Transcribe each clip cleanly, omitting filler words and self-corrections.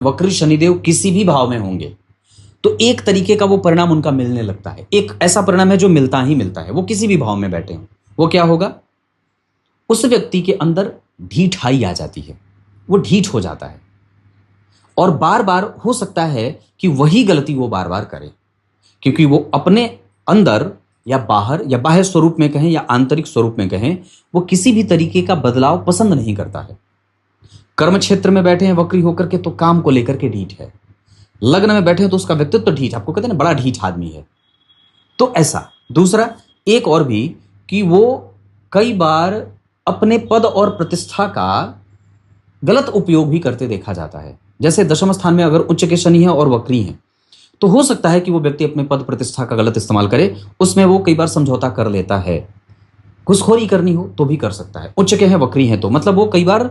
वक्री शनिदेव किसी भी भाव में होंगे तो एक तरीके का वो परिणाम उनका मिलने लगता है। एक ऐसा परिणाम है जो मिलता ही मिलता है, वो किसी भी भाव में बैठे हों। वो क्या होगा? उस व्यक्ति के अंदर ढीठाई आ जाती है, वो ढीठ हो जाता है और बार बार हो सकता है कि वही गलती वो बार बार करे, क्योंकि वो अपने अंदर या बाहर या बाह्य स्वरूप में कहें या आंतरिक स्वरूप में कहें, वो किसी भी तरीके का बदलाव पसंद नहीं करता है। कर्म क्षेत्र में बैठे हैं वक्री होकर के तो काम को लेकर के ढीठ है, लग्न में बैठे हैं तो उसका व्यक्तित्व तो ढीठ, आपको कहते हैं ना बड़ा ढीठ आदमी है। तो ऐसा दूसरा एक और भी कि वो कई बार अपने पद और प्रतिष्ठा का गलत उपयोग भी करते देखा जाता है। जैसे दशम स्थान में अगर उच्च के शनि है और वक्री हैं तो हो सकता है कि वो व्यक्ति अपने पद प्रतिष्ठा का गलत इस्तेमाल करे, उसमें वो कई बार समझौता कर लेता है। घुसखोरी करनी हो तो भी कर सकता है। उच्च के हैं वक्री हैं तो मतलब वो कई बार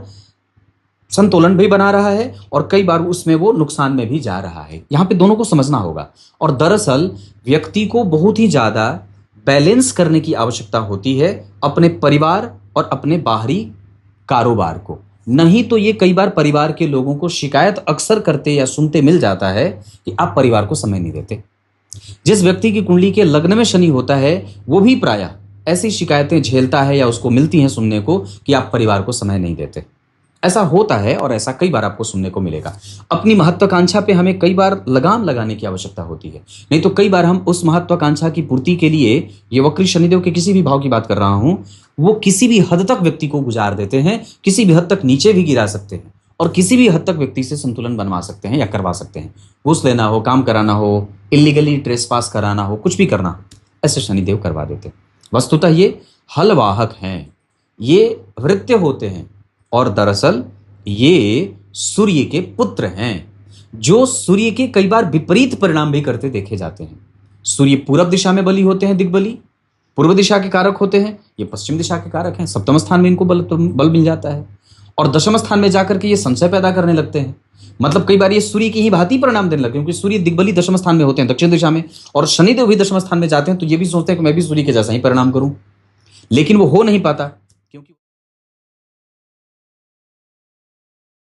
संतुलन भी बना रहा है और कई बार उसमें वो नुकसान में भी जा रहा है। यहां पे दोनों को समझना होगा। और दरअसल व्यक्ति को बहुत ही ज्यादा बैलेंस करने की आवश्यकता होती है अपने परिवार और अपने बाहरी कारोबार को। नहीं तो ये कई बार परिवार के लोगों को शिकायत अक्सर करते या सुनते मिल जाता है कि आप परिवार को समय नहीं देते। जिस व्यक्ति की कुंडली के लग्न में शनि होता है वो भी प्रायः ऐसी शिकायतें झेलता है या उसको मिलती हैं सुनने को कि आप परिवार को समय नहीं देते। ऐसा होता है और ऐसा कई बार आपको सुनने को मिलेगा। अपनी महत्वाकांक्षा पे हमें कई बार लगाम लगाने की आवश्यकता होती है, नहीं तो कई बार हम उस महत्वाकांक्षा की पूर्ति के लिए, ये वक्री शनिदेव के किसी भी भाव की बात कर रहा हूं, वो किसी भी हद तक व्यक्ति को गुजार देते हैं, किसी भी हद तक नीचे भी गिरा सकते हैं और किसी भी हद तक व्यक्ति से संतुलन बनवा सकते हैं या करवा सकते हैं। घूस लेना हो, काम कराना हो, इलीगली ट्रेसपास कराना हो, कुछ भी करना, ऐसे शनिदेव करवा देते। वस्तुतः ये हलवाहक हैं, ये वृत्य होते हैं और दरअसल ये सूर्य के पुत्र हैं, जो सूर्य के कई बार विपरीत परिणाम भी करते देखे जाते हैं। सूर्य पूरब दिशा में बली होते हैं, दिग्बली पूर्व दिशा के कारक होते हैं, ये पश्चिम दिशा के कारक हैं। सप्तम स्थान में इनको बल मिल जाता है और दशम स्थान में जाकर के ये संशय पैदा करने लगते हैं। मतलब कई बार ये सूर्य की ही भांति परिणाम देने लगते हैं, क्योंकि सूर्य दिग्बली दशम स्थान में होते हैं दक्षिण दिशा में, और शनिदेव भी दशम स्थान में जाते हैं तो ये भी सोचते हैं कि मैं भी सूर्य के जैसा ही परिणाम करूं, लेकिन वो हो नहीं पाता।